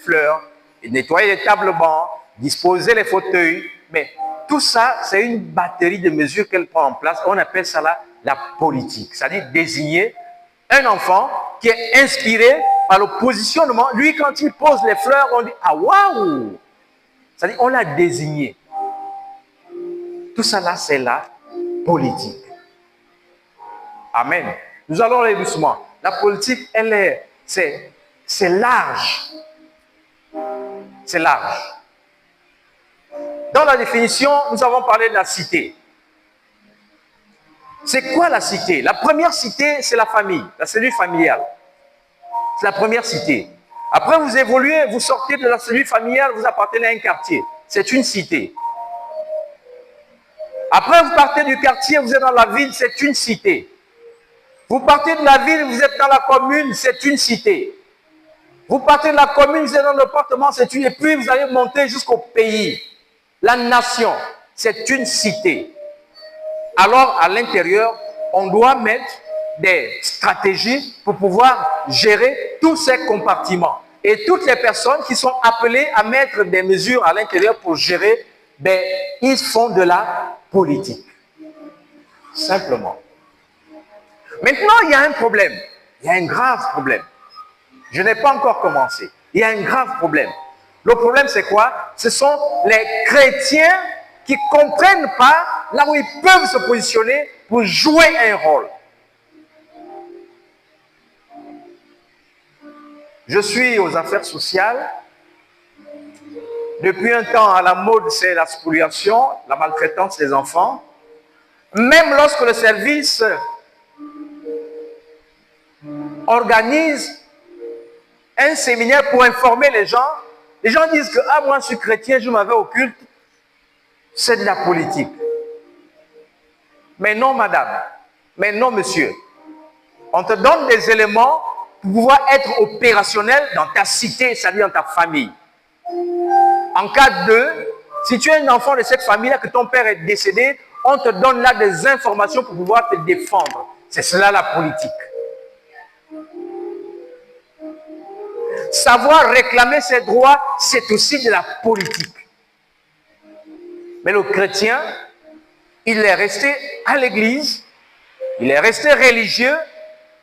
fleurs, nettoyer les tables bancs, disposer les fauteuils. Mais tout ça, c'est une batterie de mesures qu'elle prend en place. On appelle ça la politique. C'est-à-dire désigner un enfant qui est inspiré par le positionnement. Lui, quand il pose les fleurs, on dit « Ah, waouh !» C'est-à-dire on l'a désigné. Tout ça là, c'est la politique. Amen. Nous allons aller doucement. La politique, c'est large. C'est large. Dans la définition, nous avons parlé de la cité. C'est quoi la cité? La première cité, c'est la famille, la cellule familiale. C'est la première cité. Après, vous évoluez, vous sortez de la cellule familiale, vous appartenez à un quartier. C'est une cité. Après, vous partez du quartier, vous êtes dans la ville, c'est une cité. Vous partez de la ville, vous êtes dans la commune, c'est une cité. Vous partez de la commune, vous êtes dans le département, c'est une... Et puis, vous allez monter jusqu'au pays. La nation, c'est une cité. Alors, à l'intérieur, on doit mettre des stratégies pour pouvoir gérer tous ces compartiments. Et toutes les personnes qui sont appelées à mettre des mesures à l'intérieur pour gérer, ben, ils font de la politique. Simplement. Maintenant, il y a un problème. Il y a un grave problème. Je n'ai pas encore commencé. Il y a un grave problème. Le problème, c'est quoi? Ce sont les chrétiens qui ne comprennent pas là où ils peuvent se positionner pour jouer un rôle. Je suis aux affaires sociales. Depuis un temps, à la mode, c'est la spoliation, la maltraitance des enfants. Même lorsque le service organise un séminaire pour informer les gens disent que ah, moi je suis chrétien, je m'en vais au culte. C'est de la politique. Mais non, madame. Mais non, monsieur. On te donne des éléments pour pouvoir être opérationnel dans ta cité, c'est-à-dire dans ta famille. En cas de, si tu es un enfant de cette famille-là, que ton père est décédé, on te donne là des informations pour pouvoir te défendre. C'est cela la politique. Savoir réclamer ses droits, c'est aussi de la politique. Mais le chrétien, il est resté à l'église, il est resté religieux,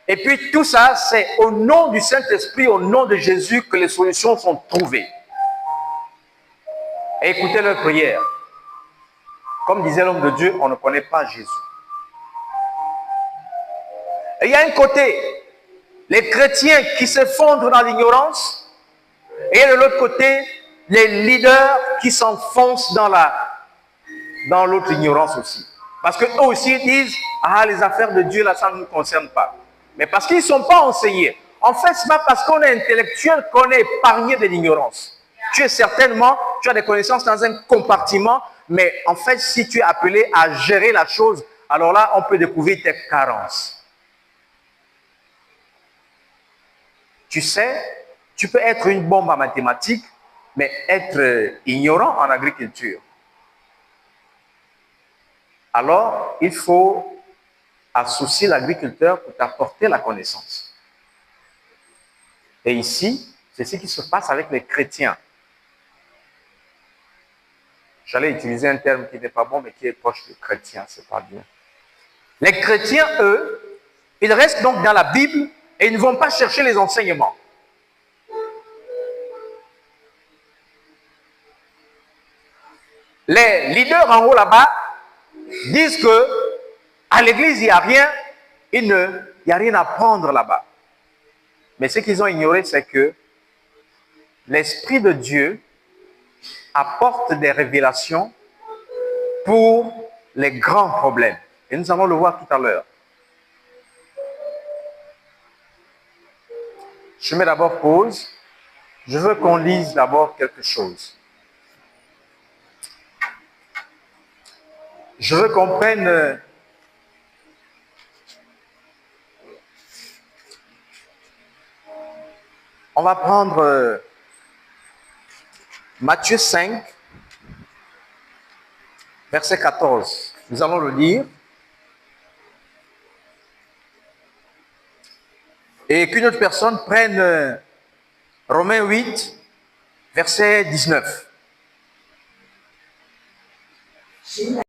et puis tout ça, c'est au nom du Saint-Esprit, au nom de Jésus que les solutions sont trouvées. Et écoutez leur prière. Comme disait l'homme de Dieu, on ne connaît pas Jésus. Et il y a un côté, les chrétiens qui s'effondrent dans l'ignorance, et de l'autre côté, les leaders qui s'enfoncent dans l'autre ignorance aussi. Parce qu'eux aussi disent, ah, les affaires de Dieu, là, ça ne nous concerne pas. Mais parce qu'ils ne sont pas enseignés. En fait, ce n'est pas parce qu'on est intellectuel qu'on est épargné de l'ignorance. Tu as des connaissances dans un compartiment, mais en fait, si tu es appelé à gérer la chose, alors là, on peut découvrir tes carences. Tu sais, tu peux être une bombe en mathématiques, mais être ignorant en agriculture. Alors, il faut associer l'agriculteur pour t'apporter la connaissance. Et ici, c'est ce qui se passe avec les chrétiens. J'allais utiliser un terme qui n'est pas bon, mais qui est proche du chrétien, c'est pas bien. Les chrétiens, eux, ils restent donc dans la Bible et ils ne vont pas chercher les enseignements. Les leaders en haut là-bas disent que à l'église, il n'y a rien, il n'y a rien à prendre là-bas. Mais ce qu'ils ont ignoré, c'est que l'Esprit de Dieu apporte des révélations pour les grands problèmes. Et nous allons le voir tout à l'heure. Je mets d'abord pause. Je veux qu'on lise d'abord quelque chose. Je veux qu'on prenne on va prendre Matthieu 5, verset 14. Nous allons le lire. Et qu'une autre personne prenne Romains 8, verset 19.